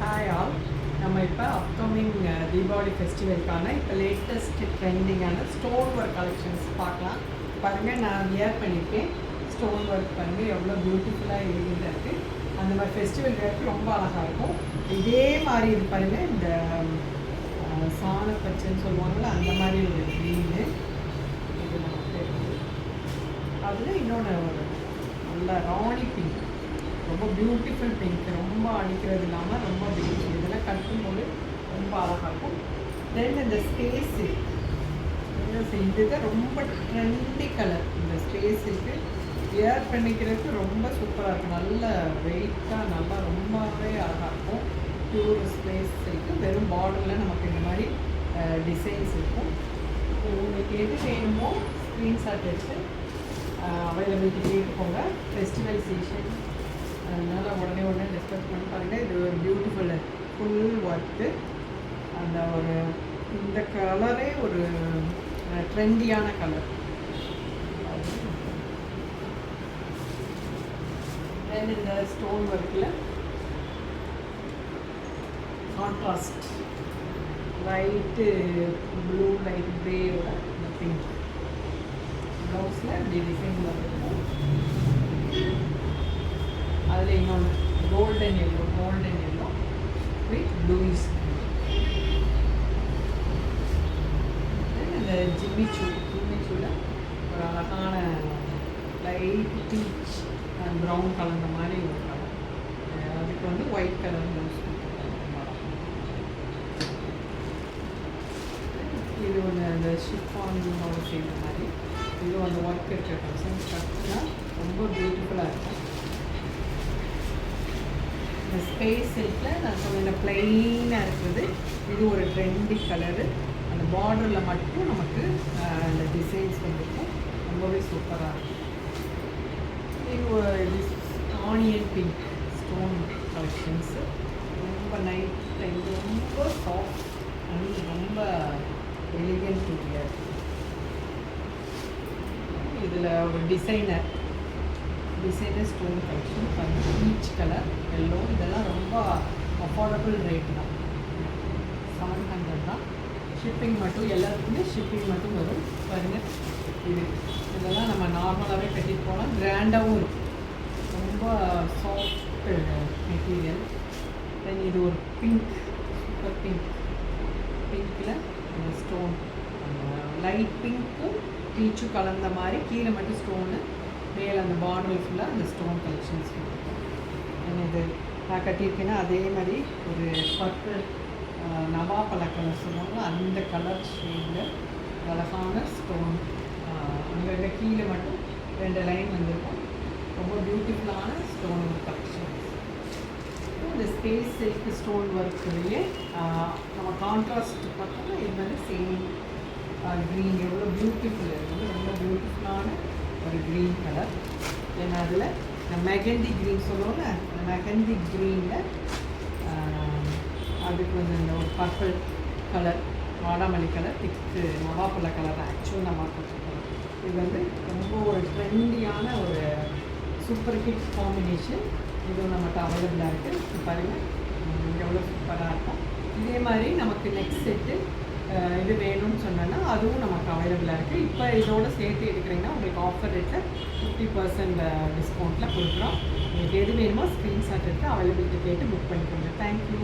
Hi all. நம்ம இப்போ upcoming Deepavali ஃபெஸ்டிவலுக்கான இப்போ லேட்டஸ்ட் ட்ரெண்டிங்கான ஸ்டோன் ஒர்க் கலெக்ஷன்ஸ் பார்க்கலாம். பாருங்கள், நான் வியர் பண்ணியிருக்கேன். ஸ்டோன் ஒர்க் பாருங்கள் எவ்வளோ பியூட்டிஃபுல்லாக இருக்குது. அந்த மாதிரி ஃபெஸ்டிவல் வேர்க்கு ரொம்ப அழகாக இருக்கும். இதே மாதிரி இது பாருங்கள், இந்த சாண பச்சைன்னு சொல்லுவாங்கள்ல, அந்த மாதிரி ஒரு க்ரீனு இது நமக்கு. அதில் இன்னொன்று ஒரு நல்ல ராணி பிங்க், ரொம்ப பியூட்டிஃபுல் பிங்க், ரொம்ப அடிக்கிறது இல்லாமல் ரொம்ப பியூட்டிஃபுல். இதெல்லாம் கட்டும்போது ரொம்ப அழகாக இருக்கும். தென் இந்த ஸ்பேஸ் இதுதான் ரொம்ப ட்ரெண்டி கலர். இந்த ஸ்பேஸ் இருக்குது, வியர் பண்ணிக்கிறதுக்கு ரொம்ப சூப்பராக இருக்கும். நல்ல வெயிட்டாக நல்லா ரொம்பவே அழகாக இருக்கும். பியூர் ஸ்பேஸ் இருக்குது. வெறும் பார்டரில் நமக்கு இந்த மாதிரி டிசைன்ஸ் இருக்கும். உங்களுக்கு எது வேணுமோ ஸ்க்ரீன்ஷாட் எடுத்து அவைலபிலிட்டி கேட்டுக்கோங்க. ஃபெஸ்டிவல் சீசன், அதனால் உடனே டிஸ்கஸ் பண்ணி பாருங்கள். இது ஒரு பியூட்டிஃபுல் ஃபுல் ஒர்க்கு. அந்த ஒரு இந்த கலரே ஒரு ட்ரெண்டியான கலர். தென் இந்த ஸ்டோன் ஒர்க்கில் கான்ட்ராஸ்ட் லைட்டு ப்ளூ லைட் க்ரேயோட இந்த பிங்க் ப்ளவுஸில் இப்படி டிசைன் வந்துருக்கும். அதில் இன்னொன்று கோல்டன் எல்லோ வித் ப்ளூயிஸ். இந்த ஜிம்மிச்சூவில் ஒரு அழகான லைட் பீச் அண்ட் ப்ரௌன் கலந்த மாதிரி ஒரு கலர். அதுக்கு வந்து ஒயிட் கலர் ப்ளவுஸ். இது ஒன்று அந்த ஷிஃபானோட செய்கிற மாதிரி. இது அந்த ஒர்க் இருக்கிற கலெக்ஷன் கட்டினா ரொம்ப பியூட்டிஃபுல்லாக இருக்கும். இந்த ஸ்பேஸ் சில்கில் நான் சொன்ன பிளெயினாக இருக்குது. இது ஒரு ட்ரெண்டி கலரு. அந்த பார்டரில் மட்டும் நமக்கு அந்த டிசைன்ஸ் வந்துருக்கும். ரொம்பவே சூப்பராக இருக்கும். இது ஆனியன் பிங்க் ஸ்டோன் கலெக்ஷன்ஸு. ரொம்ப நைட் டைம் ரொம்ப சாஃப்ட் அண்ட் ரொம்ப எலிகன்ட் இருக்குது. இதில் ஒரு டிசைனர் ஸ்டோன் கலெக்ஷன் பாருங்கள். Peach colour yellow. இதெல்லாம் ரொம்ப அஃபோர்டபுள் ரேட் தான். 700 தான். ஷிப்பிங் மட்டும் எல்லாத்துக்குமே ஷிப்பிங் மட்டும் வரும். பாருங்கள், இதெல்லாம் நம்ம நார்மலாகவே கட்டிட்டு போகலாம். கிராண்டாகவும் இருக்கும். ரொம்ப சாஃப்ட் மெட்டீரியல். தென் இது ஒரு பிங்க், சூப்பர் பிங்க்கில் அந்த ஸ்டோன் லைட் பிங்க்கும் பீச்சும் கலந்த மாதிரி கீழே மட்டும் ஸ்டோனு, மேலே அந்த பார்டர் ஃபுல்லாக அந்த ஸ்டோன் கலெக்ஷன்ஸ் இருக்கும். இது நான் கட்டியிருக்கேன்னா அதே மாதிரி ஒரு பர்பிள் நவாப்பழ கலர் சொல்லுவாங்க, அந்த கலர் ஷேடில் அழகான ஸ்டோன். அங்கே கீழே மட்டும் 2 லைன் வந்திருக்கும். ரொம்ப பியூட்டிஃபுல்லான ஸ்டோன் கலெக்ஷன். இந்த ஸ்பேஸ் சில்க் ஸ்டோன் ஒர்க்லேயே நம்ம கான்ட்ராஸ்ட் பார்த்தோம்னா இது வந்து சேம் க்ரீன். எவ்வளோ பியூட்டிஃபுல் இருக்குது. ரொம்ப பியூட்டிஃபுல்லான ஒரு க்ரீன் கலர். ஏன்னா அதில் மெகந்தி க்ரீன் சொல்லுவோம்ல, அந்த மெகந்தி க்ரீனில் அதுக்கு வந்து இந்த ஒரு பர்பிள் கலர், வாடாமல்லி கலர், திக்கு நவாப்பழ கலர் ஆக்சுவல் நம்ம கொடுத்துருக்கோம். இது வந்து ரொம்ப ஒரு ட்ரெண்டியான ஒரு சூப்பர் ஹிட் காம்பினேஷன். இதுவும் நம்மகிட்ட அவைலபிளாக இருக்குது. பாருங்கள் எவ்வளோ சூப்பராக இருக்கும். இதே மாதிரி நமக்கு நெக்ஸ்ட் செட்டு இது வேணும்னு சொன்னோன்னா அதுவும் நமக்கு அவைலபிளாக இருக்குது. இப்போ இதோடு சேர்த்து எடுக்கிறீங்கன்னா உங்களுக்கு ஆஃபர் ரேட்டில் 50% டிஸ்கவுண்ட்டில் கொடுக்குறோம். உங்களுக்கு எது வேணுமோ ஸ்க்ரீன்ஷாட் எடுத்து அவைலபிலிட்டி கேட்டு புக் பண்ணிக்கோங்க. தேங்க்யூ.